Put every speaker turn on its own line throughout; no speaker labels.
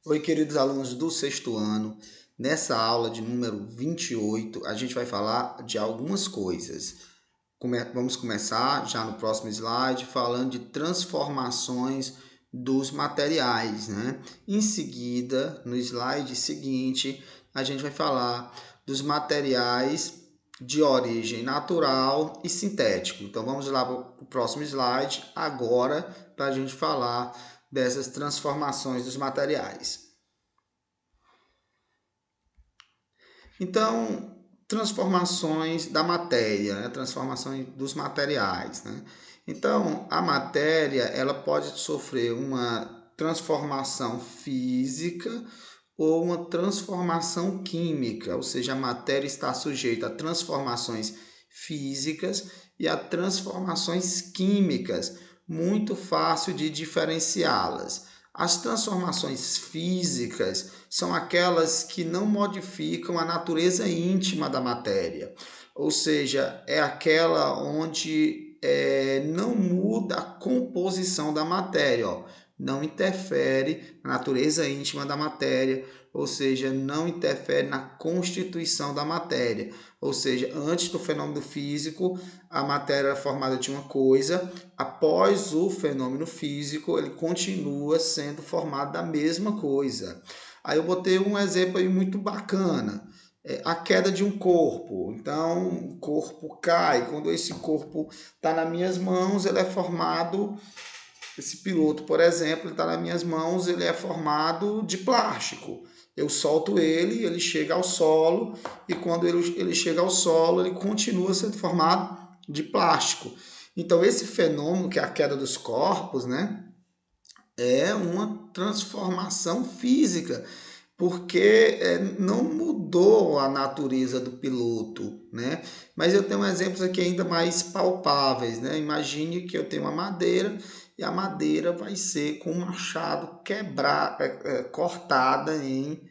Oi, queridos alunos do sexto ano. Nessa aula de número 28, a gente vai falar de algumas coisas. Vamos começar já no próximo slide falando de transformações dos materiais, né? Em seguida, no slide seguinte, a gente vai falar dos materiais de origem natural e sintético. Então, vamos lá para o próximo slide agora para a gente falar dessas transformações dos materiais. Então, transformações da matéria, né? Transformações dos materiais, né? Então, a matéria ela pode sofrer uma transformação física ou uma transformação química, ou seja, a matéria está sujeita a transformações físicas e a transformações químicas, muito fácil de diferenciá-las. As transformações físicas são aquelas que não modificam a natureza íntima da matéria, ou seja, é aquela onde não muda a composição da matéria, ó. Não interfere na natureza íntima da matéria, ou seja, não interfere na constituição da matéria. Ou seja, antes do fenômeno físico, a matéria era formada de uma coisa, após o fenômeno físico, ele continua sendo formado da mesma coisa. Aí eu botei um exemplo aí muito bacana. A queda de um corpo. Então, o corpo cai. Quando esse corpo está nas minhas mãos, ele é formado. Esse piloto, por exemplo, está nas minhas mãos, ele é formado de plástico. Eu solto ele chega ao solo, e quando ele chega ao solo, ele continua sendo formado de plástico. Então, esse fenômeno, que é a queda dos corpos, né, é uma transformação física, porque não mudou a natureza do piloto, né? Mas eu tenho exemplos aqui ainda mais palpáveis, né? Imagine que eu tenho uma madeira e a madeira vai ser com um machado cortada em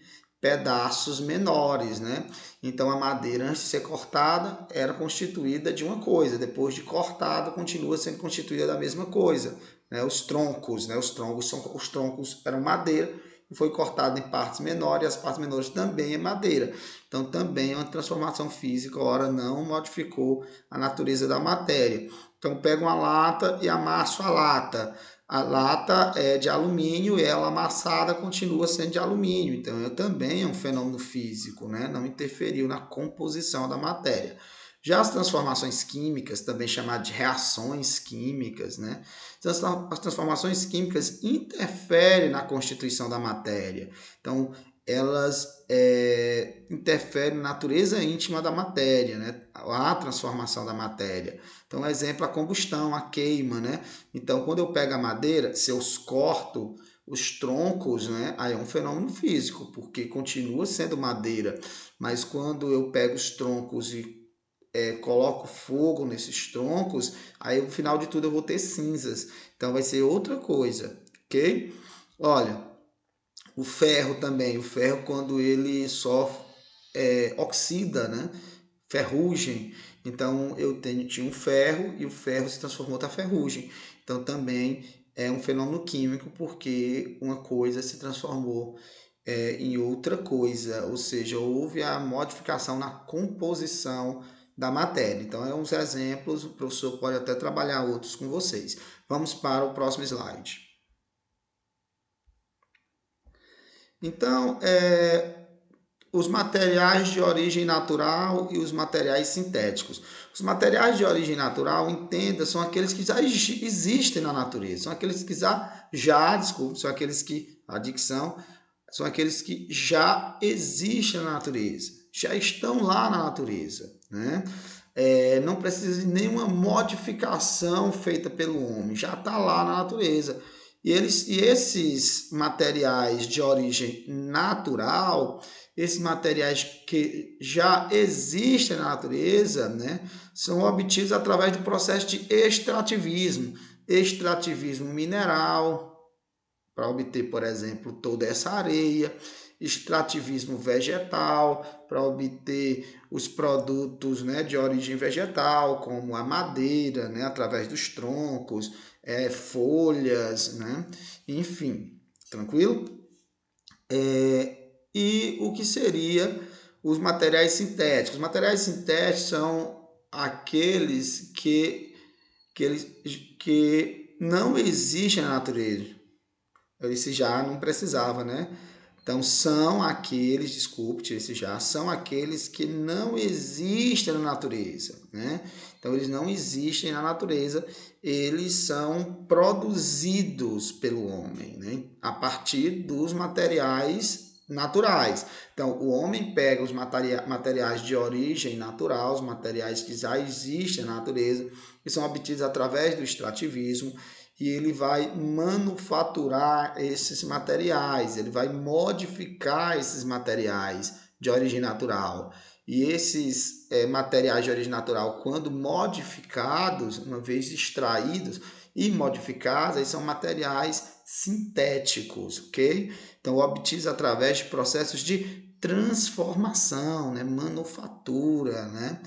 pedaços menores, né? Então a madeira antes de ser cortada era constituída de uma coisa, depois de cortada continua sendo constituída da mesma coisa, né? Os troncos, né? Os troncos eram madeira e foi cortado em partes menores, e as partes menores também é madeira. Então também é uma transformação física, ora não modificou a natureza da matéria. Então pego uma lata e amasso a lata. A lata é de alumínio e ela amassada continua sendo de alumínio. Então também é um fenômeno físico, né? Não interferiu na composição da matéria. Já as transformações químicas, também chamadas de reações químicas, né? As transformações químicas interferem na constituição da matéria. Então, elas interferem na natureza íntima da matéria, né? A transformação da matéria. Então, exemplo, a combustão, a queima, né? Então, quando eu pego a madeira, se eu corto os troncos, né? Aí é um fenômeno físico, porque continua sendo madeira. Mas quando eu pego os troncos e coloco fogo nesses troncos, aí no final de tudo eu vou ter cinzas. Então vai ser outra coisa, ok? Olha, o ferro também, o ferro quando ele sofre oxida, né? Ferrugem. Então eu tinha um ferro e o ferro se transformou em outra ferrugem. Então também é um fenômeno químico porque uma coisa se transformou em outra coisa, ou seja, houve a modificação na composição da matéria. Então, é uns exemplos, o professor pode até trabalhar outros com vocês. Vamos para o próximo slide. Então, os materiais de origem natural e os materiais sintéticos. Os materiais de origem natural, entenda, são aqueles que já existem na natureza, são aqueles que desculpa, são aqueles que, a dicção, são aqueles que já existem na natureza, já estão lá na natureza, né? Não precisa de nenhuma modificação feita pelo homem, já está lá na natureza. E esses materiais de origem natural, esses materiais que já existem na natureza, né, são obtidos através do processo de extrativismo mineral, para obter, por exemplo, toda essa areia, extrativismo vegetal, para obter os produtos, né, de origem vegetal, como a madeira, né, através dos troncos, folhas, né, enfim, tranquilo? E o que seria os materiais sintéticos? Os materiais sintéticos são aqueles que não existem na natureza. Esse já não precisava, né? Então, são aqueles, desculpe, esse já, são aqueles que não existem na natureza, né? Então, eles não existem na natureza, eles são produzidos pelo homem, né? A partir dos materiais naturais. Então, o homem pega os materiais de origem natural, os materiais que já existem na natureza, que são obtidos através do extrativismo, e ele vai manufaturar esses materiais, ele vai modificar esses materiais de origem natural. E esses materiais de origem natural, quando modificados, uma vez extraídos e modificados, aí são materiais sintéticos, ok? Então, obtidos através de processos de transformação, né? Manufatura, né?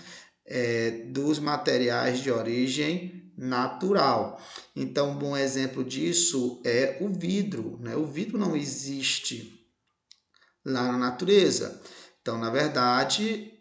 Dos materiais de origem natural. Então, um bom exemplo disso é o vidro, né? O vidro não existe lá na natureza. Então, na verdade,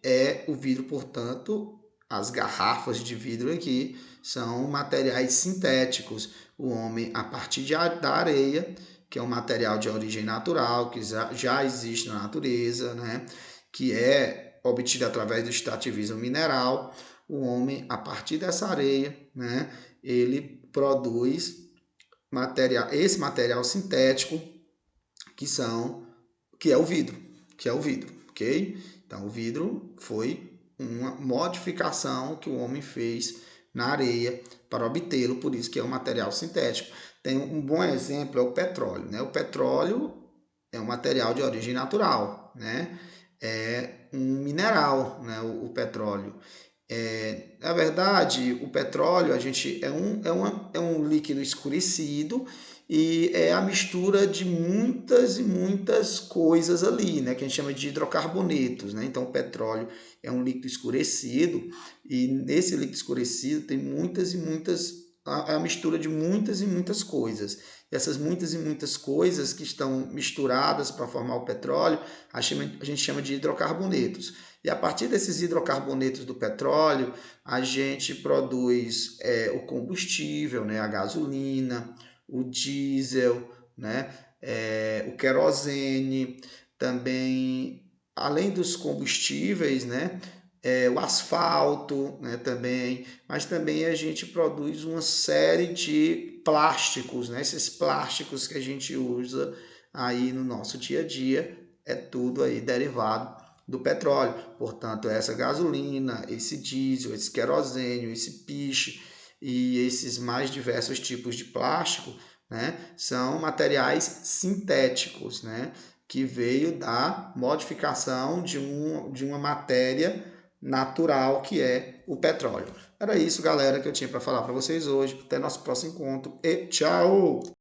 o vidro, portanto, as garrafas de vidro aqui são materiais sintéticos. O homem, a partir da areia, que é um material de origem natural, que já existe na natureza, né? Que é obtido através do extrativismo mineral, o homem, a partir dessa areia, né? Ele produz esse material sintético que é o vidro, ok? Então o vidro foi uma modificação que o homem fez na areia para obtê-lo, por isso que é um material sintético. Tem um bom exemplo, é o petróleo, né? O petróleo é um material de origem natural, né? É um mineral, né? O petróleo. Na verdade, o petróleo é um líquido escurecido e é a mistura de muitas e muitas coisas ali, né, que a gente chama de hidrocarbonetos, né? Então, o petróleo é um líquido escurecido e nesse líquido escurecido tem muitas e muitas a mistura de muitas e muitas coisas. E essas muitas e muitas coisas que estão misturadas para formar o petróleo, a gente chama de hidrocarbonetos. E a partir desses hidrocarbonetos do petróleo, a gente produz o combustível, né, a gasolina, o diesel, né, o querosene, também, além dos combustíveis, né, o asfalto, né, também, mas também a gente produz uma série de plásticos, né, esses plásticos que a gente usa aí no nosso dia a dia, é tudo aí derivado do petróleo. Portanto, essa gasolina, esse diesel, esse querosênio, esse piche e esses mais diversos tipos de plástico, né, são materiais sintéticos, né, que veio da modificação de uma matéria natural que é o petróleo. Era isso, galera, que eu tinha para falar para vocês hoje. Até nosso próximo encontro e tchau!